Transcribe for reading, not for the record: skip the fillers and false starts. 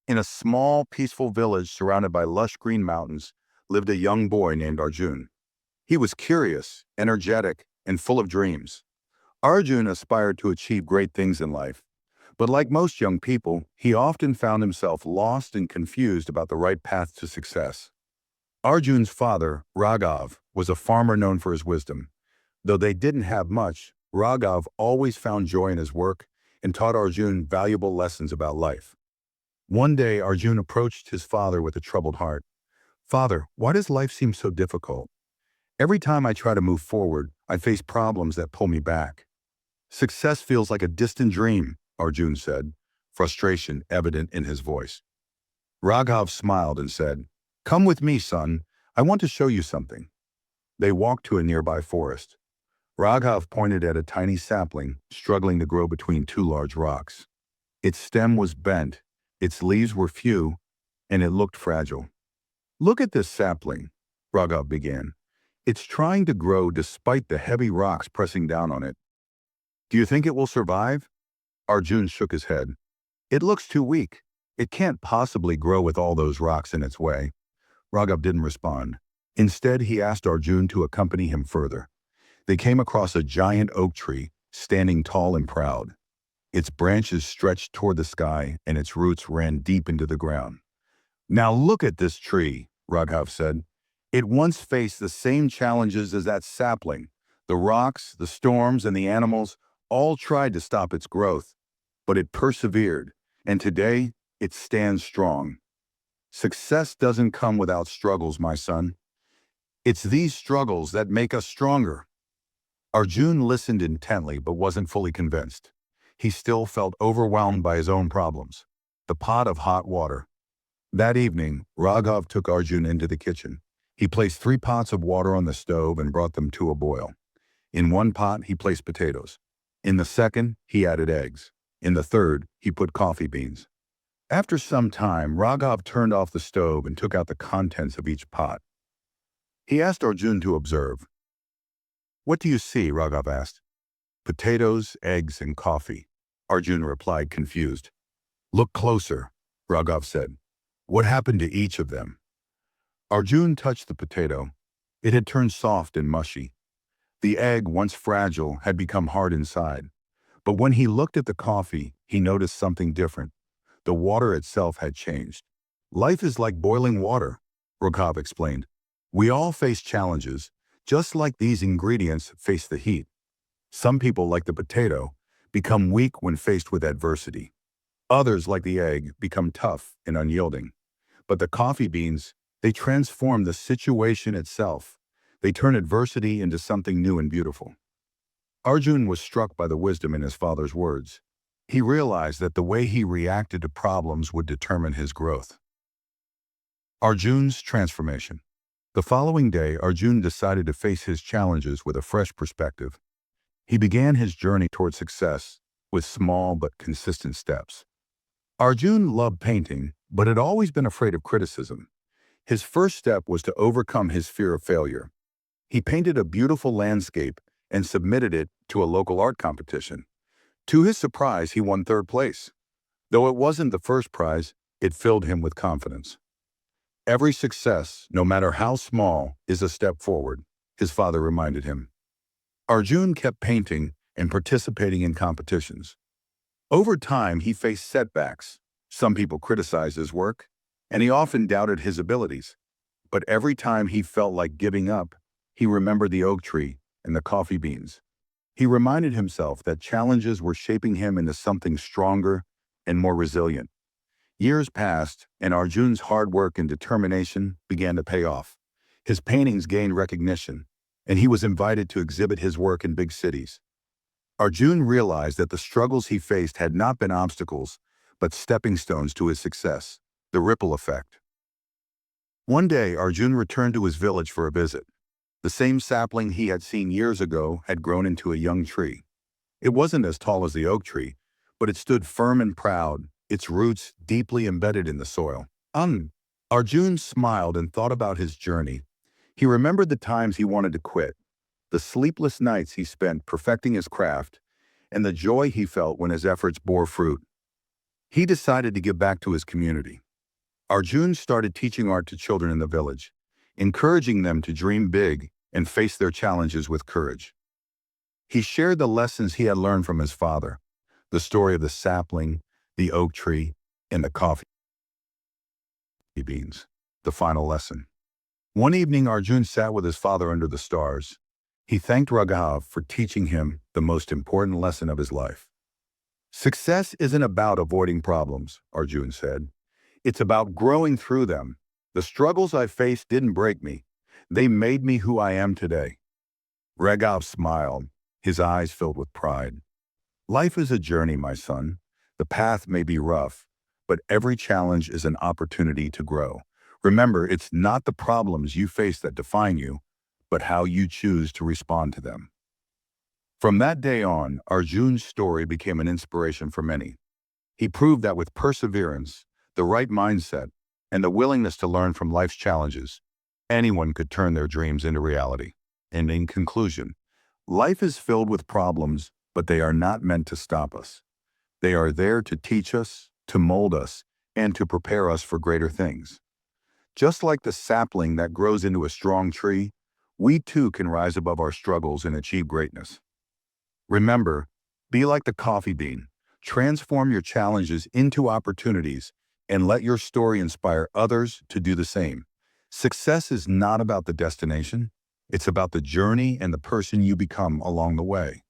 In a small, peaceful village surrounded by lush green mountains lived a young boy named Arjun. He was curious, energetic, and full of dreams. Arjun aspired to achieve great things in life, but like most young people, he often found himself lost and confused about the right path to success. Arjun's father, Raghav, was a farmer known for his wisdom. Though they didn't have much, Raghav always found joy in his work and taught Arjun valuable lessons about life. One day, Arjun approached his father with a troubled heart. "Father, why does life seem so difficult? Every time I try to move forward, I face problems that pull me back." "Success feels like a distant dream," Arjun said, frustration evident in his voice. Raghav smiled and said, "Come with me, son. I want to show you something." They walked to a nearby forest. Raghav pointed at a tiny sapling struggling to grow between two large rocks. Its stem was bent, its leaves were few, and it looked fragile. "Look at this sapling," Raghav began. "It's trying to grow despite the heavy rocks pressing down on it. Do you think it will survive?" Arjun shook his head. "It looks too weak. It can't possibly grow with all those rocks in its way." Raghav didn't respond. Instead, he asked Arjun to accompany him further. They came across a giant oak tree, standing tall and proud. Its branches stretched toward the sky, and its roots ran deep into the ground. "Now look at this tree," Raghav said. "It once faced the same challenges as that sapling. The rocks, the storms, and the animals all tried to stop its growth, but it persevered, and today it stands strong. Success doesn't come without struggles, my son. It's these struggles that make us stronger." Arjun listened intently but wasn't fully convinced. He still felt overwhelmed by his own problems. The pot of hot water. That evening, Raghav took Arjun into the kitchen. He placed 3 pots of water on the stove and brought them to a boil. In one pot, he placed potatoes. In the second, he added eggs. In the third, he put coffee beans. After some time, Raghav turned off the stove and took out the contents of each pot. He asked Arjun to observe. "What do you see?" Raghav asked. "Potatoes, eggs, and coffee," Arjun replied, confused. "Look closer," Raghav said. "What happened to each of them?" Arjun touched the potato. It had turned soft and mushy. The egg, once fragile, had become hard inside. But when he looked at the coffee, he noticed something different. The water itself had changed. "Life is like boiling water," Raghav explained. "We all face challenges, just like these ingredients face the heat. Some people, like the potato, become weak when faced with adversity. Others, like the egg, become tough and unyielding. But the coffee beans, they transform the situation itself. They turn adversity into something new and beautiful." Arjun was struck by the wisdom in his father's words. He realized that the way he reacted to problems would determine his growth. Arjun's transformation. The following day, Arjun decided to face his challenges with a fresh perspective. He began his journey toward success with small but consistent steps. Arjun loved painting, but had always been afraid of criticism. His first step was to overcome his fear of failure. He painted a beautiful landscape and submitted it to a local art competition. To his surprise, he won 3rd place. Though it wasn't the first prize, it filled him with confidence. "Every success, no matter how small, is a step forward," his father reminded him. Arjun kept painting and participating in competitions. Over time, he faced setbacks. Some people criticized his work, and he often doubted his abilities. But every time he felt like giving up, he remembered the oak tree and the coffee beans. He reminded himself that challenges were shaping him into something stronger and more resilient. Years passed, and Arjun's hard work and determination began to pay off. His paintings gained recognition, and he was invited to exhibit his work in big cities. Arjun realized that the struggles he faced had not been obstacles, but stepping stones to his success. The ripple effect. One day, Arjun returned to his village for a visit. The same sapling he had seen years ago had grown into a young tree. It wasn't as tall as the oak tree, but it stood firm and proud, its roots deeply embedded in the soil. Arjun smiled and thought about his journey. He remembered the times he wanted to quit, the sleepless nights he spent perfecting his craft, and the joy he felt when his efforts bore fruit. He decided to give back to his community. Arjun started teaching art to children in the village, encouraging them to dream big and face their challenges with courage. He shared the lessons he had learned from his father, the story of the sapling, the oak tree, and the coffee beans. The final lesson. One evening, Arjun sat with his father under the stars. He thanked Raghav for teaching him the most important lesson of his life. Success isn't about avoiding problems, Arjun said. It's about growing through them. The struggles I faced didn't break me. They made me who I am today. Raghav smiled, his eyes filled with pride. Life is a journey, my son. The path may be rough, but every challenge is an opportunity to grow. Remember, it's not the problems you face that define you, but how you choose to respond to them. From that day on, Arjun's story became an inspiration for many. He proved that with perseverance, the right mindset, and the willingness to learn from life's challenges, anyone could turn their dreams into reality. And in conclusion, life is filled with problems, but they are not meant to stop us. They are there to teach us, to mold us, and to prepare us for greater things. Just like the sapling that grows into a strong tree, we too can rise above our struggles and achieve greatness. Remember, be like the coffee bean. Transform your challenges into opportunities and let your story inspire others to do the same. Success is not about the destination. It's about the journey and the person you become along the way.